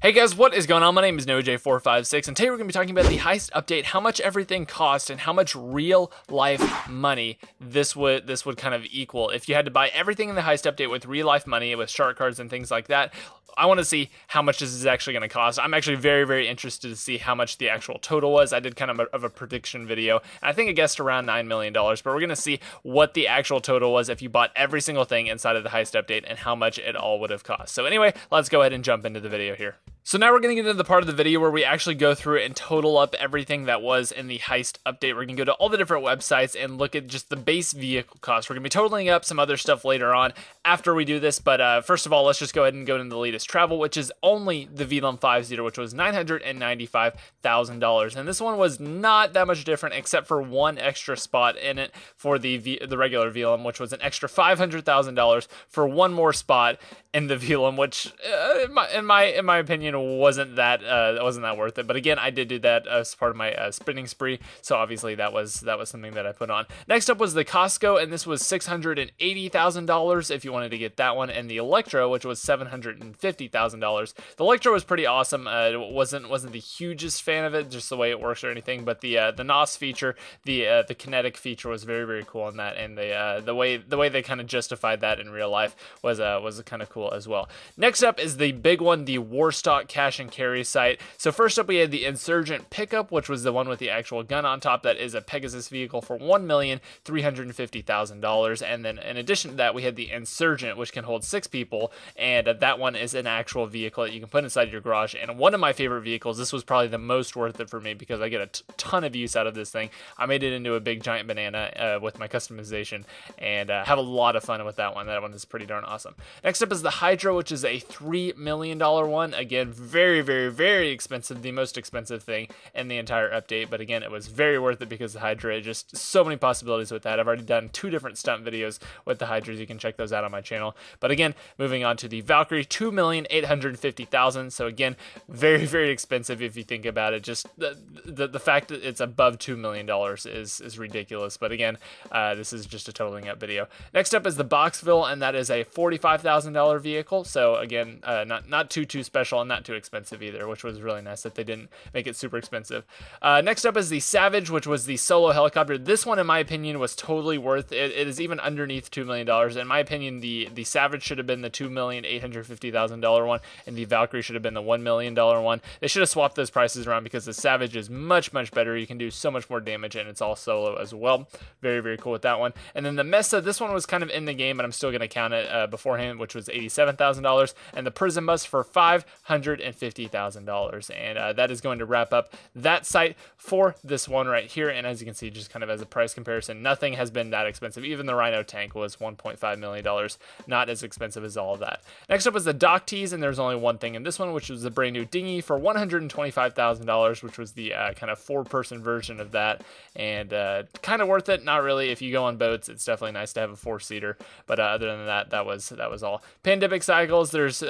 Hey guys, what is going on? My name is NoJ456, and today we're going to be talking about the Heist update, how much everything cost, and how much real life money this would kind of equal. If you had to buy everything in the Heist update with real life money, with shark cards and things like that, I want to see how much this is actually going to cost. I'm actually very interested to see how much the actual total was. I did kind of a prediction video, and I think I guessed around $9 million, but we're going to see what the actual total was if you bought every single thing inside of the Heist update and how much it all would have cost. So anyway, let's go ahead and jump into the video here. So now we're going to get into the part of the video where we actually go through and total up everything that was in the Heist update. We're going to go to all the different websites and look at just the base vehicle cost. We're going to be totaling up some other stuff later on after we do this, but first of all, let's just go ahead and go into the latest travel, which is only the VLM 50, which was $995,000. And this one was not that much different except for one extra spot in it for the regular VLM, which was an extra $500,000 for one more spot in the VLM, which in my opinion wasn't that worth it. But again, I did do that as part of my spinning spree, so obviously that was something that I put on. Next up was the Costco, and this was $680,000 if you wanted to get that one, and the Electro, which was $750,000. The Electro was pretty awesome. Wasn't the hugest fan of it, just the way it works or anything, but the NOS feature, the kinetic feature was very cool on that, and the way they kind of justified that in real life was kind of cool as well. Next up is the big one, the Warstock cash and carry site. So first up we had the Insurgent pickup, which was the one with the actual gun on top. That is a Pegasus vehicle for $1,350,000, and then in addition to that we had the Insurgent, which can hold 6 people, and that one is an actual vehicle that you can put inside your garage, and one of my favorite vehicles. This was probably the most worth it for me because I get a ton of use out of this thing. I made it into a big giant banana with my customization, and have a lot of fun with that one. That one is pretty darn awesome. Next up is the Hydra, which is a $3 million one. Again, very expensive, the most expensive thing in the entire update, but again, it was very worth it because the Hydra, just so many possibilities with that. I've already done 2 different stunt videos with the Hydras. You can check those out on my channel. But again, moving on to the Valkyrie, $2,850,000. So again, very expensive if you think about it. Just the fact that it's above $2 million is ridiculous. But again, this is just a totaling up video. Next up is the Boxville, and that is a $45,000 vehicle. So again, not too special and not too expensive either, which was really nice that they didn't make it super expensive. Next up is the Savage, which was the solo helicopter. This one, in my opinion, was totally worth it. It is even underneath $2 million. In my opinion, the Savage should have been the $2,850,000 one, and the Valkyrie should have been the $1 million one. They should have swapped those prices around because the Savage is much better. You can do so much more damage, and it's all solo as well. Very cool with that one. And then the Mesa, this one was kind of in the game, but I'm still going to count it beforehand, which was $87,000, and the Prism Bus for $550,000. And that is going to wrap up that site for this one right here. And as you can see, just kind of as a price comparison, nothing has been that expensive. Even the Rhino tank was $1.5 million, not as expensive as all of that. Next up was the Dock Tees, and there's only one thing in this one, which was the brand new dinghy for $125,000, which was the kind of 4-person version of that, and kind of worth it. Not really. If you go on boats, it's definitely nice to have a 4-seater, but other than that, that was all. Pandemic Cycles, there's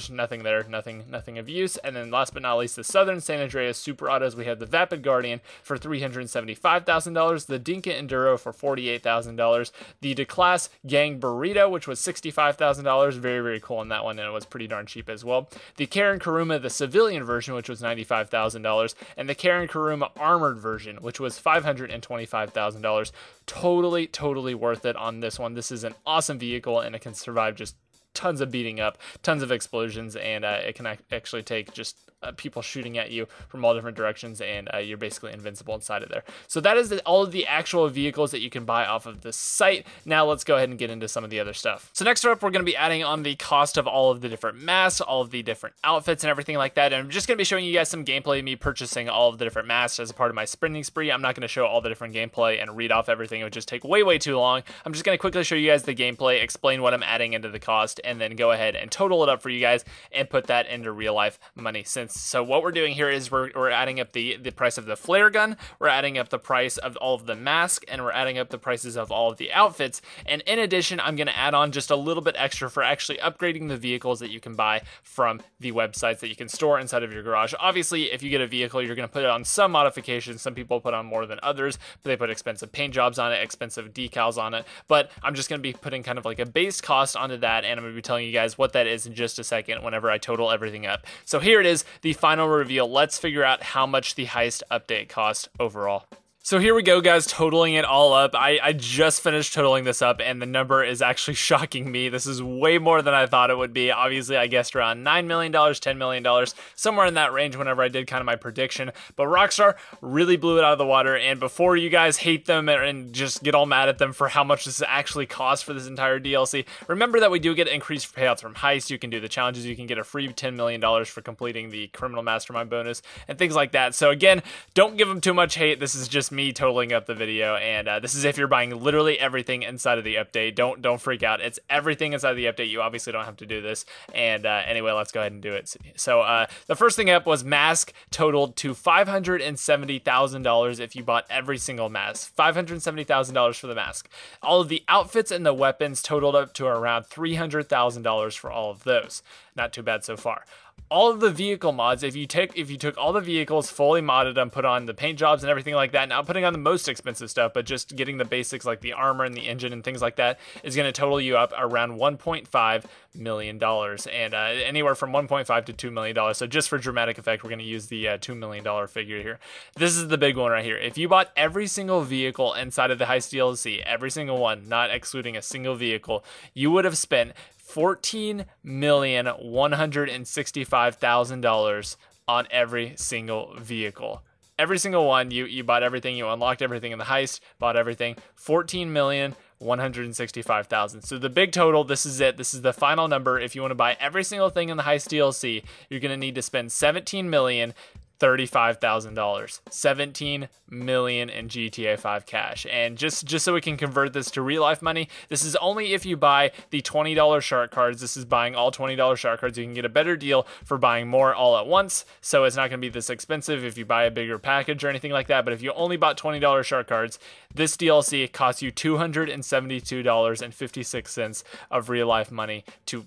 nothing there, nothing of use. And then last but not least, the Southern San Andreas Super Autos. We had the Vapid Guardian for $375,000, the Dinka Enduro for $48,000, the DeClass Gang Burrito, which was $65,000, very cool on that one, and it was pretty darn cheap as well. The Karen Kuruma, the civilian version, which was $95,000, and the Karen Kuruma armored version, which was $525,000. Totally worth it on this one. This is an awesome vehicle, and it can survive just tons of beating up, tons of explosions, and it can actually take just people shooting at you from all different directions, and you're basically invincible inside of there. So that is all of the actual vehicles that you can buy off of the site. Now let's go ahead and get into some of the other stuff. So next up, we're going to be adding on the cost of all of the different masks, all of the different outfits and everything like that, and I'm just going to be showing you guys some gameplay of me purchasing all of the different masks as a part of my sprinting spree. I'm not going to show all the different gameplay and read off everything. It would just take way too long. I'm just going to quickly show you guys the gameplay, explain what I'm adding into the cost, and then go ahead and total it up for you guys and put that into real life money, since expense. So what we're doing here is we're adding up the price of the flare gun, we're adding up the price of all of the masks, and we're adding up the prices of all of the outfits. And in addition, I'm going to add on just a little bit extra for actually upgrading the vehicles that you can buy from the websites that you can store inside of your garage. Obviously, if you get a vehicle, you're going to put it on some modifications. Some people put on more than others, but they put expensive paint jobs on it, expensive decals on it. But I'm just going to be putting kind of like a base cost onto that, and I'm going to be telling you guys what that is in just a second whenever I total everything up. So here it is, the final reveal. Let's figure out how much the Heist update cost overall. So here we go, guys, totaling it all up. I just finished totaling this up, and the number is actually shocking me. This is way more than I thought it would be. Obviously, I guessed around $9 million, $10 million, somewhere in that range whenever I did kind of my prediction. But Rockstar really blew it out of the water, and before you guys hate them and just get all mad at them for how much this actually costs for this entire DLC, remember that we do get increased payouts from Heist. You can do the challenges. You can get a free $10 million for completing the Criminal Mastermind bonus and things like that. So again, don't give them too much hate. This is just me totaling up the video, and this is if you're buying literally everything inside of the update. Don't freak out. It's everything inside of the update. You obviously don't have to do this. And anyway, let's go ahead and do it. So the first thing up was mask, totaled to $570,000 if you bought every single mask. $570,000 for the mask. All of the outfits and the weapons totaled up to around $300,000 for all of those. Not too bad so far. All of the vehicle mods, if you took all the vehicles, fully modded them, put on the paint jobs and everything like that, not putting on the most expensive stuff, but just getting the basics like the armor and the engine and things like that, is going to total you up around $1.5 million, and anywhere from $1.5 to $2 million. So just for dramatic effect, we're going to use the $2 million figure here. This is the big one right here. If you bought every single vehicle inside of the Heist DLC, every single one, not excluding a single vehicle, you would have spent $14,165,000 on every single vehicle. Every single one, you bought everything, you unlocked everything in the Heist, bought everything, $14,165,000. So the big total, this is it. This is the final number. If you want to buy every single thing in the Heist DLC, you're going to need to spend $17,035,000. 17 million in GTA 5 cash. And just so we can convert this to real life money, this is only if you buy the $20 shark cards. This is buying all $20 shark cards. You can get a better deal for buying more all at once, so it's not going to be this expensive if you buy a bigger package or anything like that. But if you only bought $20 shark cards, this DLC costs you $272.56 of real life money to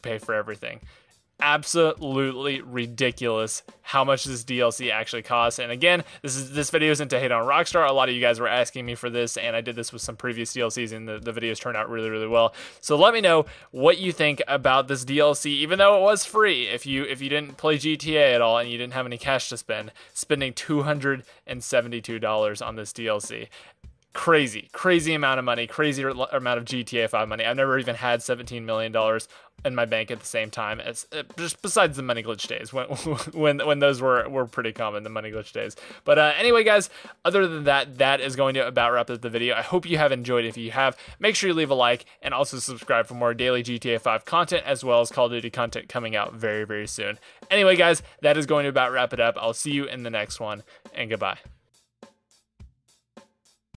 pay for everything. Absolutely ridiculous how much this DLC actually costs. And again, this video isn't to hate on Rockstar. A lot of you guys were asking me for this, and I did this with some previous DLCs, and the videos turned out really, really well. So let me know what you think about this DLC, even though it was free. If you didn't play GTA at all and you didn't have any cash to spend, spending $272 on this DLC. Crazy amount of money, crazy amount of GTA 5 money. I've never even had $17 million in my bank at the same time, as just besides the money glitch days when those were pretty common, the money glitch days. But anyway, guys, other than that, that is going to about wrap up the video. I hope you have enjoyed. If you have, make sure you leave a like and also subscribe for more daily GTA 5 content, as well as Call of Duty content coming out very, very soon. Anyway, guys, that is going to about wrap it up. I'll see you in the next one, and goodbye.